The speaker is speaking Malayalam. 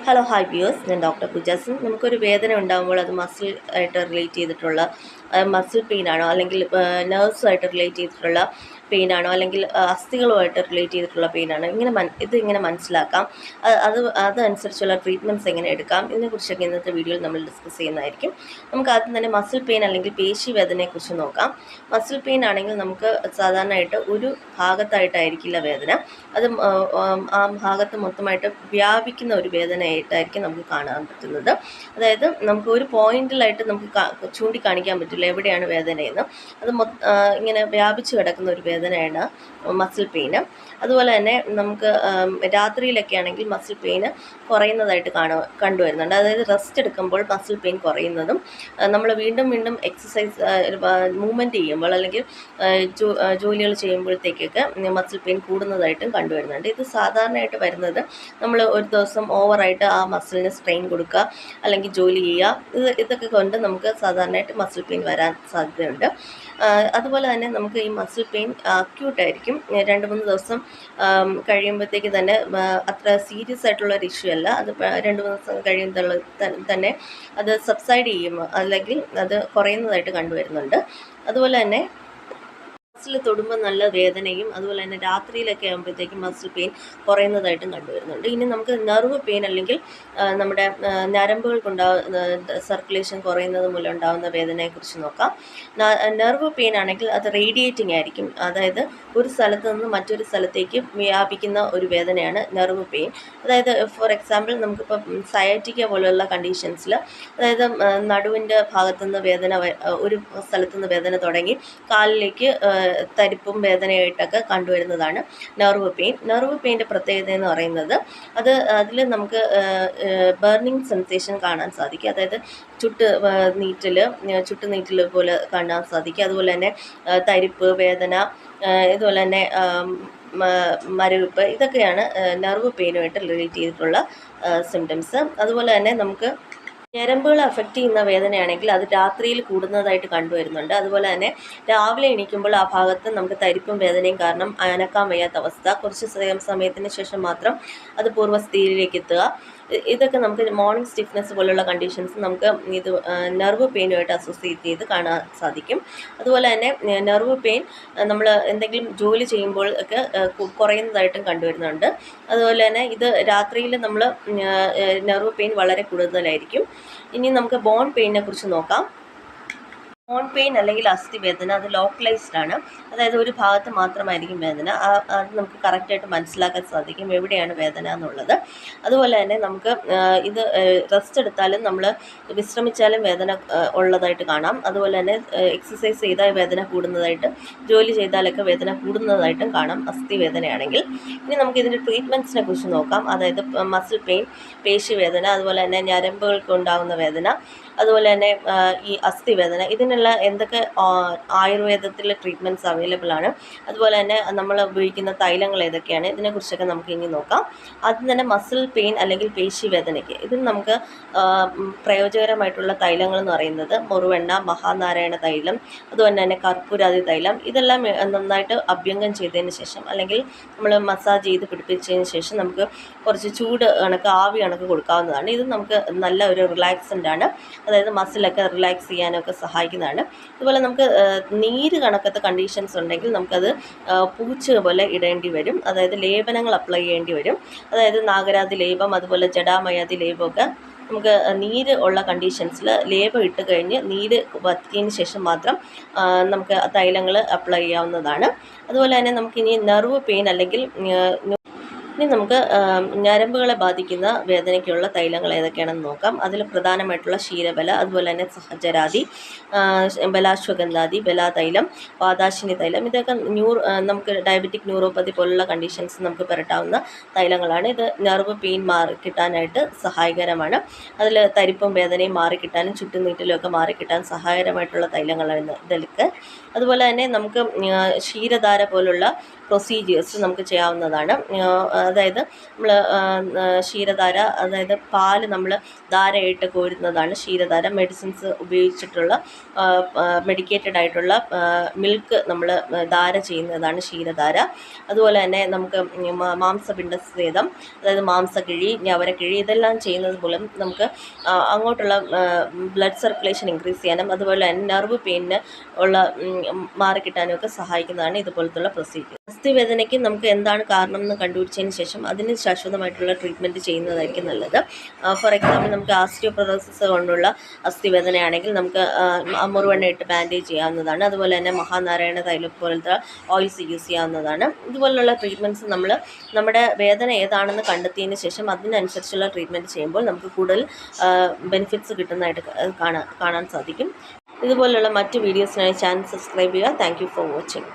ഹലോ ഹായ് വ്യൂവേഴ്സ്, ഞാൻ ഡോക്ടർ പൂജാസിൻ. നമുക്കൊരു വേദന ഉണ്ടാകുമ്പോൾ അത് മസിൽ ആയിട്ട് റിലേറ്റ് ചെയ്തിട്ടുള്ള മസിൽ പെയിൻ ആണോ, അല്ലെങ്കിൽ നെർവ്സുമായിട്ട് റിലേറ്റ് ചെയ്തിട്ടുള്ള പെയിൻ ആണോ, അല്ലെങ്കിൽ അസ്ഥികളുമായിട്ട് റിലേറ്റ് ചെയ്തിട്ടുള്ള പെയിൻ ആണോ, ഇങ്ങനെ മനസ്സിലാക്കാം. അതനുസരിച്ചുള്ള ട്രീറ്റ്മെൻറ്റ്സ് എങ്ങനെ എടുക്കാം, ഇതിനെക്കുറിച്ചൊക്കെ ഇന്നത്തെ വീഡിയോയിൽ നമ്മൾ ഡിസ്കസ് ചെയ്യുന്നതായിരിക്കും. നമുക്ക് ആദ്യം തന്നെ മസിൽ പെയിൻ അല്ലെങ്കിൽ പേശി വേദനയെക്കുറിച്ച് നോക്കാം. മസിൽ പെയിൻ ആണെങ്കിൽ നമുക്ക് സാധാരണയായിട്ട് ഒരു ഭാഗത്തായിട്ടായിരിക്കില്ല വേദന, അത് ആ ഭാഗത്ത് മൊത്തമായിട്ട് വ്യാപിക്കുന്ന ഒരു വേദനയായിട്ടായിരിക്കും നമുക്ക് കാണാൻ പറ്റുന്നത്. അതായത് നമുക്ക് ഒരു പോയിന്റിലായിട്ട് നമുക്ക് ചൂണ്ടിക്കാണിക്കാൻ പറ്റില്ല എവിടെയാണ് വേദനയെന്ന്. അത് ഇങ്ങനെ വ്യാപിച്ച് കിടക്കുന്ന ഒരു വേദനയാണ് മസിൽ പെയിന്. അതുപോലെ തന്നെ നമുക്ക് രാത്രിയിലൊക്കെ ആണെങ്കിൽ മസിൽ പെയിന് കുറയുന്നതായിട്ട് കണ്ടുവരുന്നുണ്ട്. അതായത് റെസ്റ്റ് എടുക്കുമ്പോൾ മസിൽ പെയിൻ കുറയുന്നതും, നമ്മൾ വീണ്ടും എക്സസൈസ് മൂവ്മെൻറ്റ് ചെയ്യുമ്പോൾ അല്ലെങ്കിൽ ജോലികൾ ചെയ്യുമ്പോഴത്തേക്കൊക്കെ മസിൽ പെയിൻ കൂടുന്നതായിട്ടും കണ്ടുവരുന്നുണ്ട്. ഇത് സാധാരണയായിട്ട് വരുന്നത് നമ്മൾ ഒരു ദിവസം ഓവറായിട്ട് ആ മസിലിന് സ്ട്രെയിൻ കൊടുക്കുക, അല്ലെങ്കിൽ ജോലി ചെയ്യുക, ഇതൊക്കെ കൊണ്ട് നമുക്ക് സാധാരണയായിട്ട് മസിൽ പെയിൻ വരാൻ സാധ്യതയുണ്ട്. അതുപോലെ തന്നെ നമുക്ക് ഈ മസിൽ പെയിൻ അക്യൂട്ടായിരിക്കും. 2-3 ദിവസം കഴിയുമ്പോഴത്തേക്ക് തന്നെ അത്ര സീരിയസ് ആയിട്ടുള്ളൊരു ഇഷ്യൂ അല്ല. അത് 2-3 ദിവസം കഴിയുമ്പോൾ തന്നെ അത് സബ്സൈഡ് ചെയ്യും, അല്ലെങ്കിൽ അത് കുറയുന്നതായിട്ട് കണ്ടുവരുന്നുണ്ട്. അതുപോലെ തന്നെ മസിൽ തൊടുമ്പോൾ നല്ല വേദനയും, അതുപോലെ തന്നെ രാത്രിയിലൊക്കെ ആകുമ്പോഴത്തേക്കും മസിൽ പെയിൻ കുറയുന്നതായിട്ടും കണ്ടുവരുന്നുണ്ട്. ഇനി നമുക്ക് നെർവ് പെയിൻ അല്ലെങ്കിൽ നമ്മുടെ ഞരമ്പുകൾക്കുണ്ടാകുന്ന സർക്കുലേഷൻ കുറയുന്നത് മൂലം ഉണ്ടാകുന്ന വേദനയെക്കുറിച്ച് നോക്കാം. നെർവ് പെയിൻ ആണെങ്കിൽ അത് റേഡിയേറ്റിംഗ് ആയിരിക്കും. അതായത് ഒരു സ്ഥലത്ത് നിന്ന് മറ്റൊരു സ്ഥലത്തേക്ക് വ്യാപിക്കുന്ന ഒരു വേദനയാണ് നെർവ് പെയിൻ. അതായത് ഫോർ എക്സാമ്പിൾ നമുക്കിപ്പോൾ സയാറ്റിക്ക പോലെയുള്ള കണ്ടീഷൻസിൽ, അതായത് നടുവിൻ്റെ ഭാഗത്തുനിന്ന് വേദന, ഒരു സ്ഥലത്തുനിന്ന് വേദന തുടങ്ങി കാലിലേക്ക് തരിപ്പും വേദനയായിട്ടൊക്കെ കണ്ടുവരുന്നതാണ് നെർവ് പെയിൻ. നെർവ് പെയിൻ്റെ പ്രത്യേകത എന്ന് പറയുന്നത് അതിൽ നമുക്ക് ബേർണിംഗ് സെൻസേഷൻ കാണാൻ സാധിക്കും. അതായത് ചുട്ടുനീറ്റൽ പോലെ കാണാൻ സാധിക്കും. അതുപോലെ തന്നെ തരിപ്പ് വേദന, ഇതുപോലെ തന്നെ മരവിപ്പ്, ഇതൊക്കെയാണ് നെർവ് പെയിനുമായിട്ട് റിലേറ്റ് ചെയ്തിട്ടുള്ള സിംറ്റംസ്. അതുപോലെ തന്നെ നമുക്ക് ഞരമ്പുകൾ അഫക്റ്റ് ചെയ്യുന്ന വേദനയാണെങ്കിൽ അത് രാത്രിയിൽ കൂടുന്നതായിട്ട് കണ്ടുവരുന്നുണ്ട്. അതുപോലെ തന്നെ രാവിലെ എണീക്കുമ്പോൾ ആ ഭാഗത്ത് നമുക്ക് തരിപ്പും വേദനയും കാരണം അനക്കാൻ വയ്യാത്ത അവസ്ഥ, കുറച്ച് സമയത്തിന് ശേഷം മാത്രം അത് പൂർവ്വസ്ഥിതിയിലേക്ക് എത്തുക, ഇതൊക്കെ നമുക്ക് മോർണിംഗ് സ്റ്റിഫ്നെസ് പോലുള്ള കണ്ടീഷൻസ് നമുക്ക് ഇത് നെർവ് പെയിനുമായിട്ട് അസോസിയേറ്റ് ചെയ്ത് കാണാൻ സാധിക്കും. അതുപോലെ തന്നെ നെർവ് പെയിൻ നമ്മൾ എന്തെങ്കിലും ജോലി ചെയ്യുമ്പോൾ ഒക്കെ കുറയുന്നതായിട്ടും കണ്ടുവരുന്നുണ്ട്. അതുപോലെ തന്നെ ഇത് രാത്രിയിൽ നമ്മൾ നെർവ് പെയിൻ വളരെ കൂടുതലായിരിക്കും. ഇനി നമുക്ക് ബോൺ പെയിനെ കുറിച്ച് നോക്കാം. ബോൺ പെയിൻ അല്ലെങ്കിൽ അസ്ഥി വേദന അത് ലോക്കലൈസ്ഡ് ആണ്. അതായത് ഒരു ഭാഗത്ത് മാത്രമായിരിക്കും വേദന. അത് നമുക്ക് കറക്റ്റായിട്ട് മനസ്സിലാക്കാൻ സാധിക്കും എവിടെയാണ് വേദന എന്നുള്ളത്. അതുപോലെ തന്നെ നമുക്ക് ഇത് റെസ്റ്റ് എടുത്താലും നമ്മൾ വിശ്രമിച്ചാലും വേദന ഉള്ളതായിട്ട് കാണാം. അതുപോലെ തന്നെ എക്സസൈസ് ചെയ്താൽ വേദന കൂടുന്നതായിട്ട്, ജോലി ചെയ്താലൊക്കെ വേദന കൂടുന്നതായിട്ടും കാണാം അസ്ഥി വേദനയാണെങ്കിൽ. ഇനി നമുക്ക് ഇതിൻ്റെ ട്രീറ്റ്മെൻറ്റ്സിനെ കുറിച്ച് നോക്കാം. അതായത് മസിൽ പെയിൻ, പേശി വേദന, അതുപോലെ തന്നെ ഞരമ്പുകൾക്ക് ഉണ്ടാകുന്ന വേദന, അതുപോലെ തന്നെ ഈ അസ്ഥി വേദന, ഇതിനുള്ള എന്തൊക്കെ ആയുർവേദത്തിൽ ട്രീറ്റ്മെൻറ്റ്സ് അവൈലബിൾ ആണ്, അതുപോലെ തന്നെ നമ്മൾ ഉപയോഗിക്കുന്ന തൈലങ്ങൾ ഏതൊക്കെയാണ്, ഇതിനെക്കുറിച്ചൊക്കെ നമുക്ക് ഇനി നോക്കാം. ആദ്യം തന്നെ മസിൽ പെയിൻ അല്ലെങ്കിൽ പേശി വേദനയ്ക്ക് ഇതിന് നമുക്ക് പ്രയോജനകരമായിട്ടുള്ള തൈലങ്ങൾ എന്ന് പറയുന്നത് മുറുവെണ്ണ, മഹാനാരായണ തൈലം, അതുപോലെ തന്നെ കർപ്പൂരാതി തൈലം, ഇതെല്ലാം നന്നായിട്ട് അഭ്യംഗം ചെയ്തതിന് ശേഷം അല്ലെങ്കിൽ നമ്മൾ മസാജ് ചെയ്ത് പിടിപ്പിച്ചതിന് ശേഷം നമുക്ക് കുറച്ച് ചൂട് കണക്ക്, ആവി കണക്ക് കൊടുക്കാവുന്നതാണ്. ഇത് നമുക്ക് നല്ല ഒരു റിലാക്സൻ്റ് ആണ്. അതായത് മസിലൊക്കെ റിലാക്സ് ചെയ്യാനൊക്കെ സഹായിക്കുന്നതാണ്. അതുപോലെ നമുക്ക് നീര് കണക്കത്തെ കണ്ടീഷൻസ് ഉണ്ടെങ്കിൽ നമുക്കത് പൂച്ച പോലെ ഇടേണ്ടി വരും. അതായത് ലേപനങ്ങൾ അപ്ലൈ ചെയ്യേണ്ടി വരും. അതായത് നാഗരാതി ലേപം, അതുപോലെ ജടാമയാതി ലേപമൊക്കെ നമുക്ക് നീര് ഉള്ള കണ്ടീഷൻസിൽ ലേപം ഇട്ട് കഴിഞ്ഞ് നീര് വറ്റിയതിന് ശേഷം മാത്രം നമുക്ക് തൈലങ്ങൾ അപ്ലൈ ചെയ്യാവുന്നതാണ്. അതുപോലെ തന്നെ നമുക്കിനി നെർവ് പെയിൻ അല്ലെങ്കിൽ ഇനി നമുക്ക് ഞരമ്പുകളെ ബാധിക്കുന്ന വേദനയ്ക്കുള്ള തൈലങ്ങൾ ഏതൊക്കെയാണെന്ന് നോക്കാം. അതിൽ പ്രധാനമായിട്ടുള്ള ക്ഷീരബല, അതുപോലെ തന്നെ സഹചരാതി, ബലാശ്വഗന്ധാദി, ബലാതൈലം, വാതാശിനി തൈലം, ഇതൊക്കെ നമുക്ക് ഡയബറ്റിക് ന്യൂറോപ്പതി പോലുള്ള കണ്ടീഷൻസ് നമുക്ക് പുരട്ടാവുന്ന തൈലങ്ങളാണ്. ഇത് നെർവ് പെയിൻ കിട്ടാനായിട്ട് സഹായകരമാണ്. അതിൽ തരിപ്പും വേദനയും മാറിക്കിട്ടാനും ചുറ്റുനീറ്റലും ഒക്കെ മാറിക്കിട്ടാൻ സഹായകരമായിട്ടുള്ള തൈലങ്ങളാണ് ഇതൊക്കെ. അതുപോലെ തന്നെ നമുക്ക് ക്ഷീരധാര പോലുള്ള പ്രൊസീജിയേഴ്സ് നമുക്ക് ചെയ്യാവുന്നതാണ്. അതായത് നമ്മൾ ക്ഷീരധാര, അതായത് പാല് നമ്മൾ ധാരയായിട്ട് കോരുന്നതാണ് ക്ഷീരധാര. മെഡിസിൻസ് ഉപയോഗിച്ചിട്ടുള്ള മെഡിക്കേറ്റഡ് ആയിട്ടുള്ള മിൽക്ക് നമ്മൾ ധാര ചെയ്യുന്നതാണ് ക്ഷീരധാര. അതുപോലെ തന്നെ നമുക്ക് മാംസപിണ്ഡസ്വേദം, അതായത് മാംസക്കിഴി, ഞവരക്കിഴി, ഇതെല്ലാം ചെയ്യുന്നത് മൂലം നമുക്ക് അങ്ങോട്ടുള്ള ബ്ലഡ് സർക്കുലേഷൻ ഇൻക്രീസ് ചെയ്യാനും അതുപോലെ തന്നെ നെർവ് പെയിനിന് ഉള്ള മാറിക്കിട്ടാനും ഒക്കെ സഹായിക്കുന്നതാണ് ഇതുപോലത്തുള്ള പ്രൊസീജിയർ. അസ്ഥിവേദനയ്ക്ക് നമുക്ക് എന്താണ് കാരണം എന്ന് കണ്ടുപിടിച്ചതിന് ശേഷം അതിന് ശാശ്വതമായിട്ടുള്ള ട്രീറ്റ്മെൻറ്റ് ചെയ്യുന്നതായിരിക്കും നല്ലത്. ഫോർ എക്സാമ്പിൾ, നമുക്ക് ആസ്റ്റിയോപൊറോസിസ് കൊണ്ടുള്ള അസ്ഥിവേദനയാണെങ്കിൽ നമുക്ക് മുറിവെണ്ണ ഇട്ട് ബാൻഡേജ് ചെയ്യാവുന്നതാണ്. അതുപോലെ തന്നെ മഹാനാരായണ തൈലം പോലത്തെ ഓയിൽസ് യൂസ് ചെയ്യാവുന്നതാണ്. ഇതുപോലുള്ള ട്രീറ്റ്മെൻറ്റ്സ് നമ്മൾ നമ്മുടെ വേദന ഏതാണെന്ന് കണ്ടെത്തിയതിന് ശേഷം അതിനനുസരിച്ചുള്ള ട്രീറ്റ്മെൻറ്റ് ചെയ്യുമ്പോൾ നമുക്ക് കൂടുതൽ ബെനിഫിറ്റ്സ് കിട്ടുന്നതായിട്ട് കാണാൻ സാധിക്കും. ഇതുപോലുള്ള മറ്റ് വീഡിയോസിനായി ചാനൽ സബ്സ്ക്രൈബ് ചെയ്യുക. Thank you for watching.